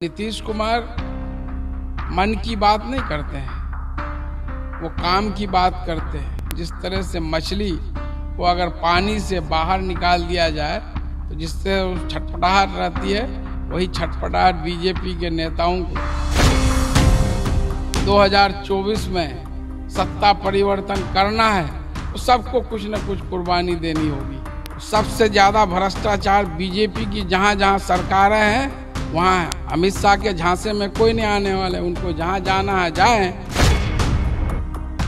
नीतीश कुमार मन की बात नहीं करते हैं, वो काम की बात करते हैं। जिस तरह से मछली को अगर पानी से बाहर निकाल दिया जाए तो जिससे छटपटाहट रहती है, वही छटपटाहट बीजेपी के नेताओं को 2024 में सत्ता परिवर्तन करना है तो सबको कुछ न कुछ कुर्बानी देनी होगी। सबसे ज्यादा भ्रष्टाचार बीजेपी की जहां जहां सरकारें हैं वहाँ अमित शाह के झांसे में कोई नहीं आने वाले। उनको जहाँ जाना है जाए।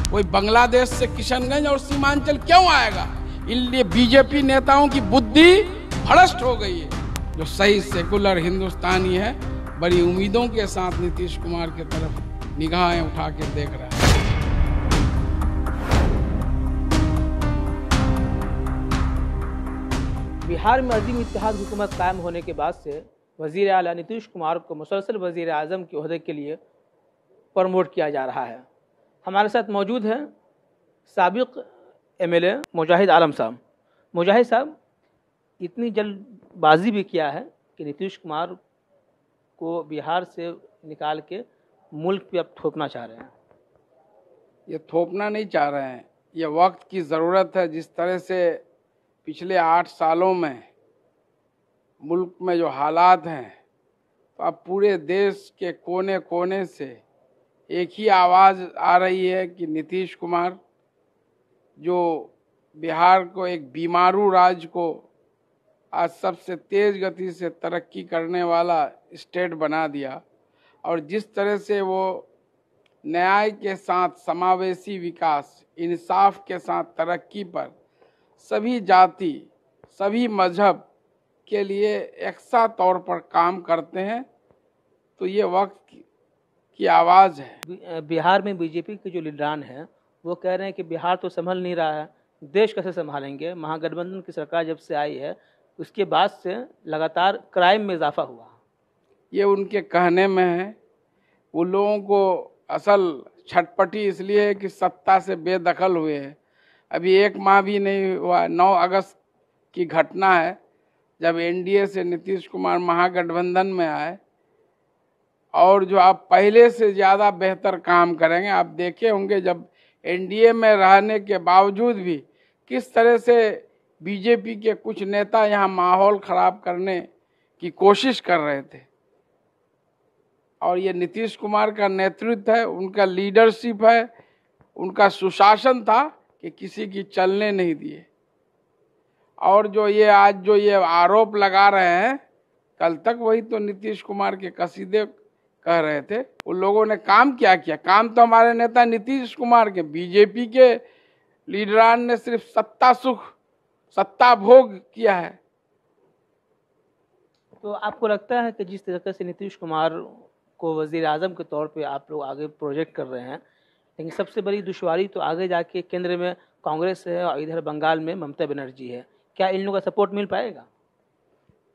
कोई बांग्लादेश से किशनगंज और सीमांचल क्यों आएगा? इसलिए बीजेपी नेताओं की बुद्धि भ्रष्ट हो गई है। जो सही सेकुलर हिंदुस्तानी है बड़ी उम्मीदों के साथ नीतीश कुमार की तरफ निगाहें उठा के देख रहा है। बिहार में अजीम इत्तेहाद हुकूमत कायम होने के बाद से वज़ीर आला नीतीश कुमार को मुसलसल वज़ीर आज़म के ओहदे के लिए प्रमोट किया जा रहा है। हमारे साथ मौजूद हैं साबिक एमएलए मुजाहिद आलम साहब। मुजाहिद साहब, इतनी जल्दबाजी भी किया है कि नीतीश कुमार को बिहार से निकाल के मुल्क पे अब थोपना चाह रहे हैं। ये थोपना नहीं चाह रहे हैं, ये वक्त की ज़रूरत है। जिस तरह से पिछले 8 सालों में मुल्क में जो हालात हैं, तो अब पूरे देश के कोने कोने से एक ही आवाज़ आ रही है कि नीतीश कुमार जो बिहार को एक बीमारू राज्य को आज सबसे तेज़ गति से तरक्की करने वाला स्टेट बना दिया, और जिस तरह से वो न्याय के साथ समावेशी विकास, इंसाफ के साथ तरक्की पर सभी जाति, सभी मजहब के लिए एकसा तौर पर काम करते हैं, तो ये वक्त की आवाज़ है। बिहार में बीजेपी के जो लीडरान हैं वो कह रहे हैं कि बिहार तो संभल नहीं रहा है, देश कैसे संभालेंगे। महागठबंधन की सरकार जब से आई है उसके बाद से लगातार क्राइम में इजाफा हुआ। ये उनके कहने में है। वो लोगों को असल छटपटी इसलिए है कि सत्ता से बेदखल हुए हैं। अभी 1 माह भी नहीं हुआ, 9 अगस्त की घटना है जब एनडीए से नीतीश कुमार महागठबंधन में आए, और जो आप पहले से ज़्यादा बेहतर काम करेंगे। आप देखे होंगे जब एनडीए में रहने के बावजूद भी किस तरह से बीजेपी के कुछ नेता यहाँ माहौल ख़राब करने की कोशिश कर रहे थे, और ये नीतीश कुमार का नेतृत्व है, उनका लीडरशिप है, उनका सुशासन था कि किसी की चलने नहीं दिए। और जो ये आज जो ये आरोप लगा रहे हैं, कल तक वही तो नीतीश कुमार के कसीदे कह रहे थे। उन लोगों ने काम क्या किया? काम तो हमारे नेता नीतीश कुमार के, बीजेपी के लीडरान ने सिर्फ सत्ता सुख, सत्ता भोग किया है। तो आपको लगता है कि जिस तरीके से नीतीश कुमार को वज़ीर आज़म के तौर पे आप लोग आगे प्रोजेक्ट कर रहे हैं, लेकिन सबसे बड़ी दुश्वारी तो आगे जाके केंद्र में कांग्रेस है और इधर बंगाल में ममता बनर्जी है, क्या इन लोगों का सपोर्ट मिल पाएगा?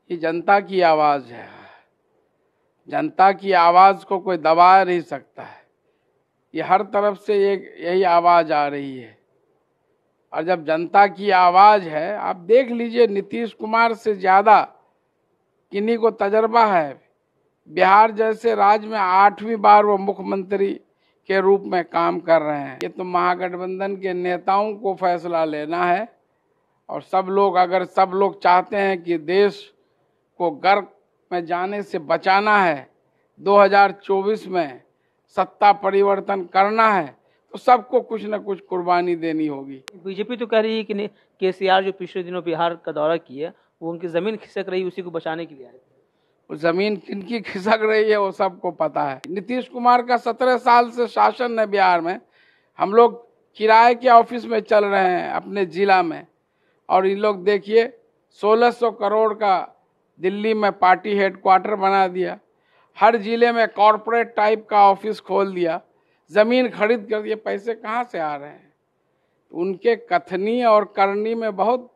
ये जनता की आवाज़ है, जनता की आवाज़ को कोई दबा नहीं सकता है। ये हर तरफ से यही आवाज़ आ रही है, और जब जनता की आवाज़ है, आप देख लीजिए नीतीश कुमार से ज़्यादा किन्हीं को तजर्बा है। बिहार जैसे राज्य में 8वीं बार वो मुख्यमंत्री के रूप में काम कर रहे हैं। ये तो महागठबंधन के नेताओं को फैसला लेना है, और सब लोग चाहते हैं कि देश को गर्क में जाने से बचाना है, 2024 में सत्ता परिवर्तन करना है, तो सबको कुछ न कुछ कुर्बानी देनी होगी। बीजेपी तो कह रही है कि केसीआर जो पिछले दिनों बिहार का दौरा किए, वो उनकी ज़मीन खिसक रही, उसी को बचाने के लिए आए। वो ज़मीन किनकी खिसक रही है वो सबको पता है। नीतीश कुमार का 17 साल से शासन है बिहार में। हम लोग किराए के ऑफिस में चल रहे हैं अपने ज़िला में, और इन लोग देखिए 1600 करोड़ का दिल्ली में पार्टी हेडक्वार्टर बना दिया, हर जिले में कॉरपोरेट टाइप का ऑफिस खोल दिया, ज़मीन खरीद कर दिए। पैसे कहाँ से आ रहे हैं? तो उनके कथनी और करनी में बहुत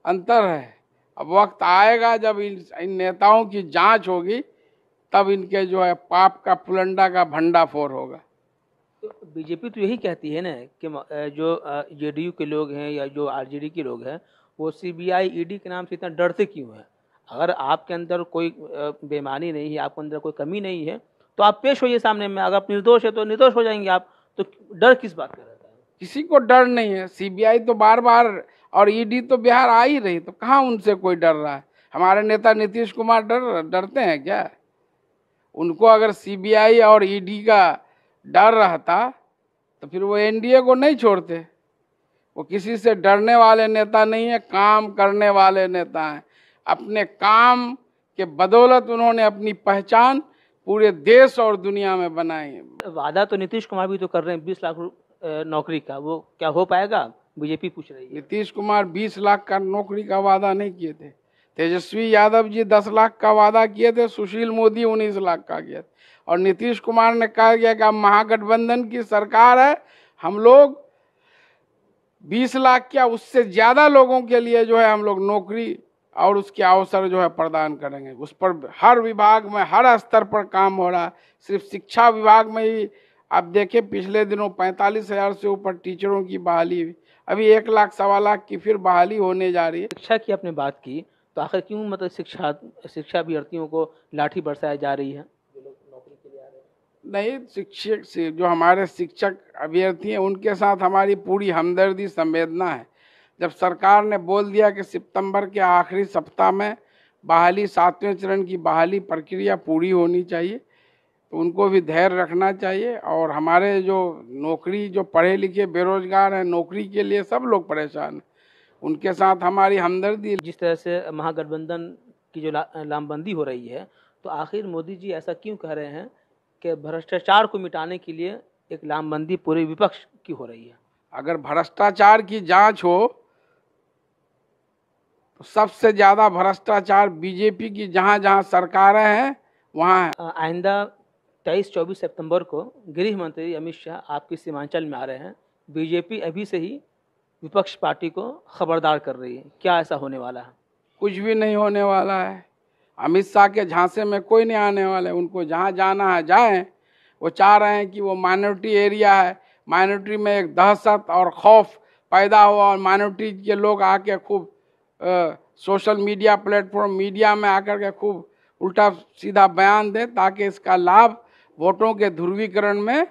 अंतर है। अब वक्त आएगा जब इन नेताओं की जांच होगी, तब इनके जो है पाप का पुलंडा का भंडाफोड़ होगा। तो बीजेपी तो यही कहती है ना कि जो जेडीयू के लोग हैं या जो आरजेडी के लोग हैं, वो सीबीआई ईडी के नाम से इतना डरते क्यों हैं? अगर आपके अंदर कोई बेईमानी नहीं है, आपके अंदर कोई कमी नहीं है, तो आप पेश होइए सामने में। अगर आप निर्दोष है तो निर्दोष हो जाएंगे आप, तो डर किस बात का रहता है? किसी को डर नहीं है। सीबीआई तो बार बार और ईडी तो बिहार आ ही रही, तो कहाँ उनसे कोई डर रहा है? हमारे नेता नीतीश कुमार डरते हैं क्या? उनको अगर सीबीआई और ईडी का डर रहता तो फिर वो एनडीए को नहीं छोड़ते। वो किसी से डरने वाले नेता नहीं है, काम करने वाले नेता हैं। अपने काम के बदौलत उन्होंने अपनी पहचान पूरे देश और दुनिया में बनाई है। वादा तो नीतीश कुमार भी तो कर रहे हैं 20 लाख नौकरी का, वो क्या हो पाएगा? बीजेपी पूछ रही है। नीतीश कुमार 20 लाख का नौकरी का वादा नहीं किए थे। तेजस्वी यादव जी 10 लाख का वादा किए थे, सुशील मोदी 19 लाख का किया था। और नीतीश कुमार ने कहा गया कि अब महागठबंधन की सरकार है, हम लोग 20 लाख क्या उससे ज्यादा लोगों के लिए जो है हम लोग नौकरी और उसके अवसर जो है प्रदान करेंगे। उस पर हर विभाग में हर स्तर पर काम हो रहा है। सिर्फ शिक्षा विभाग में ही आप देखें, पिछले दिनों 45,000 से ऊपर टीचरों की बहाली हुई। अभी 1 लाख 1.25 लाख की फिर बहाली होने जा रही है। शिक्षा की आपने बात की, तो आखिर क्यों मतलब शिक्षा अभ्यर्थियों को लाठी बरसाई जा रही है? जो लोग नौकरी के लिए आ रहे हैं। नहीं, शिक्षक से जो हमारे शिक्षक अभ्यर्थी हैं उनके साथ हमारी पूरी हमदर्दी संवेदना है। जब सरकार ने बोल दिया कि सितंबर के आखिरी सप्ताह में बहाली 7वें चरण की बहाली प्रक्रिया पूरी होनी चाहिए, तो उनको भी धैर्य रखना चाहिए। और हमारे जो नौकरी जो पढ़े लिखे बेरोजगार हैं, नौकरी के लिए सब लोग परेशान हैं, उनके साथ हमारी हमदर्दी। जिस तरह से महागठबंधन की जो लामबंदी हो रही है, तो आखिर मोदी जी ऐसा क्यों कह रहे हैं कि भ्रष्टाचार को मिटाने के लिए एक लामबंदी पूरे विपक्ष की हो रही है? अगर भ्रष्टाचार की जांच हो तो सबसे ज्यादा भ्रष्टाचार बीजेपी की जहां जहां सरकारें हैं वहां है। आइंदा 23-24 सितंबर को गृह मंत्री अमित शाह आपके सीमांचल में आ रहे हैं। बीजेपी अभी से ही विपक्ष पार्टी को खबरदार कर रही है, क्या ऐसा होने वाला है? कुछ भी नहीं होने वाला है। अमित शाह के झांसे में कोई नहीं आने वाला है। उनको जहां जाना है जाएं। वो चाह रहे हैं कि वो माइनॉरिटी एरिया है, माइनॉरिटी में एक दहशत और खौफ पैदा हुआ और माइनॉरिटी के लोग आके खूब सोशल मीडिया प्लेटफॉर्म मीडिया में आकर के खूब उल्टा सीधा बयान दें, ताकि इसका लाभ वोटों के ध्रुवीकरण में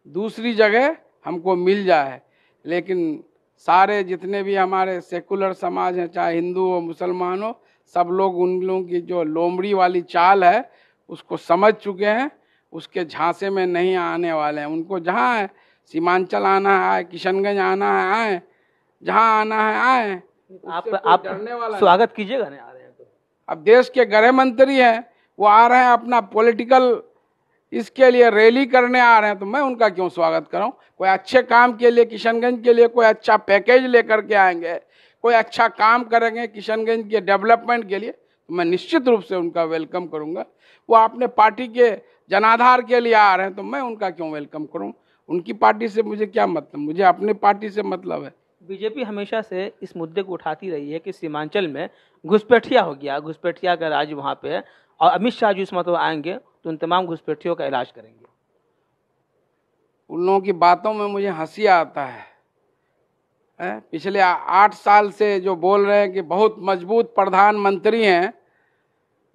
दूसरी जगह हमको मिल जाए। लेकिन सारे जितने भी हमारे सेकुलर समाज हैं, चाहे हिंदू हो मुसलमान हो, सब लोग उन लोगों की जो लोमड़ी वाली चाल है उसको समझ चुके हैं। उसके झांसे में नहीं आने वाले हैं। उनको जहाँ है सीमांचल आना है आए, किशनगंज आना है आए, जहाँ आना है आए। आप स्वागत कीजिएगा नहीं आ रहे हैं तो? अब देश के गृह मंत्री हैं, वो आ रहे हैं अपना पॉलिटिकल इसके लिए रैली करने आ रहे हैं, तो मैं उनका क्यों स्वागत कराऊं? कोई अच्छे काम के लिए किशनगंज के लिए कोई अच्छा पैकेज लेकर के आएंगे, कोई अच्छा काम करेंगे किशनगंज के डेवलपमेंट के लिए, तो मैं निश्चित रूप से उनका वेलकम करूंगा। वो अपने पार्टी के जनाधार के लिए आ रहे हैं, तो मैं उनका क्यों वेलकम करूं? उनकी पार्टी से मुझे क्या मतलब, मुझे अपनी पार्टी से मतलब है। बीजेपी हमेशा से इस मुद्दे को उठाती रही है कि सीमांचल में घुसपैठिया हो गया, घुसपैठिया का राज वहाँ पे है, और अमित शाह जी उस मतलब आएंगे तो उन तमाम घुसपैठियों का इलाज करेंगे। उन लोगों की बातों में मुझे हंसी आता है। पिछले 8 साल से जो बोल रहे हैं कि बहुत मजबूत प्रधानमंत्री हैं,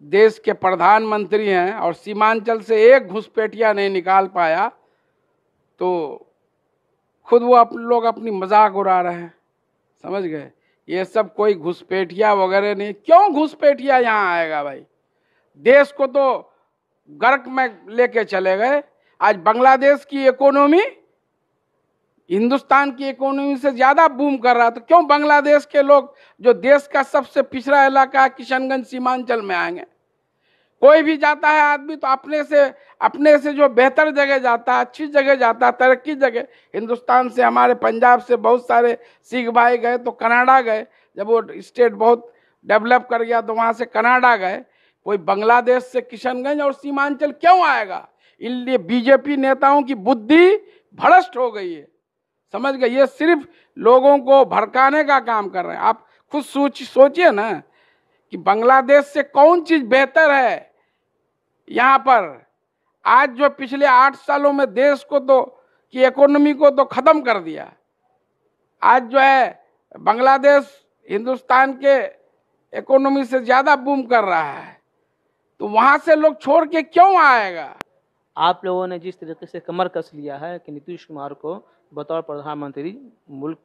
देश के प्रधानमंत्री हैं, और सीमांचल से एक घुसपैठिया नहीं निकाल पाया, तो खुद वो लोग अपनी मजाक उड़ा रहे हैं। समझ गए? ये सब कोई घुसपैठिया वगैरह नहीं। क्यों घुसपैठिया यहाँ आएगा भाई? देश को तो गर्क में लेके चले गए। आज बांग्लादेश की इकोनॉमी हिंदुस्तान की इकोनॉमी से ज्यादा बूम कर रहा है, तो क्यों बांग्लादेश के लोग जो देश का सबसे पिछड़ा इलाका है किशनगंज सीमांचल में आएंगे? कोई भी जाता है आदमी तो अपने से जो बेहतर जगह जाता है, अच्छी जगह जाता है, तरक्की जगह। हिंदुस्तान से हमारे पंजाब से बहुत सारे सिख भाई गए तो कनाडा गए, जब वो स्टेट बहुत डेवलप कर गया तो वहाँ से कनाडा गए। कोई बांग्लादेश से किशनगंज और सीमांचल क्यों आएगा? इसलिए बीजेपी नेताओं की बुद्धि भ्रष्ट हो गई है। समझ गए? ये सिर्फ लोगों को भड़काने का काम कर रहे हैं। आप खुद सोचिए ना कि बांग्लादेश से कौन चीज बेहतर है यहाँ पर। आज जो पिछले 8 सालों में देश को तो की इकोनॉमी को तो खत्म कर दिया। आज जो है बांग्लादेश हिंदुस्तान के इकोनॉमी से ज्यादा बूम कर रहा है, तो वहां से लोग छोड़ के क्यों आएगा? आप लोगों ने जिस तरीके से कमर कस लिया है कि नीतीश कुमार को बतौर प्रधानमंत्री मुल्क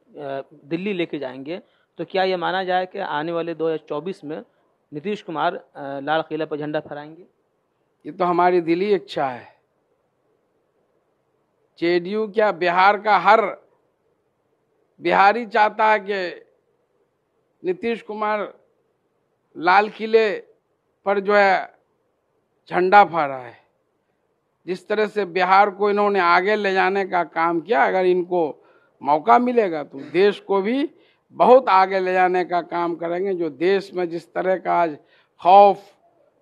दिल्ली लेके जाएंगे, तो क्या ये माना जाए कि आने वाले 2024 में नीतीश कुमार लाल किला पर झंडा फहराएंगे? ये तो हमारी दिली इच्छा है। जेडीयू क्या, बिहार का हर बिहारी चाहता है कि नीतीश कुमार लाल किले पर जो है झंडा फहराए। जिस तरह से बिहार को इन्होंने आगे ले जाने का काम किया, अगर इनको मौका मिलेगा तो देश को भी बहुत आगे ले जाने का काम करेंगे। जो देश में जिस तरह का आज खौफ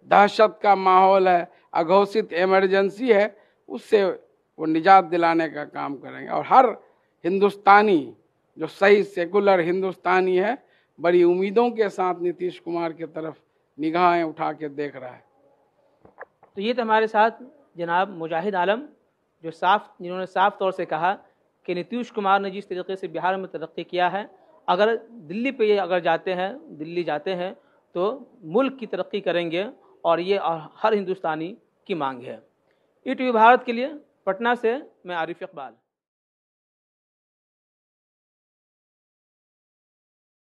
दहशत का माहौल है, अघोषित इमरजेंसी है, उससे वो निजात दिलाने का काम करेंगे। और हर हिंदुस्तानी जो सही सेकुलर हिंदुस्तानी है, बड़ी उम्मीदों के साथ नीतीश कुमार की तरफ निगाहें उठा के देख रहा है। तो ये तो हमारे साथ जनाब मुजाहिद आलम, जिन्होंने साफ तौर से कहा कि नीतीश कुमार ने जिस तरीके से बिहार में तरक्की किया है, अगर दिल्ली पे ये दिल्ली जाते हैं तो मुल्क की तरक्की करेंगे, और ये हर हिंदुस्तानी की मांग है। ईटीवी भारत के लिए पटना से मैं आरिफ इकबाल।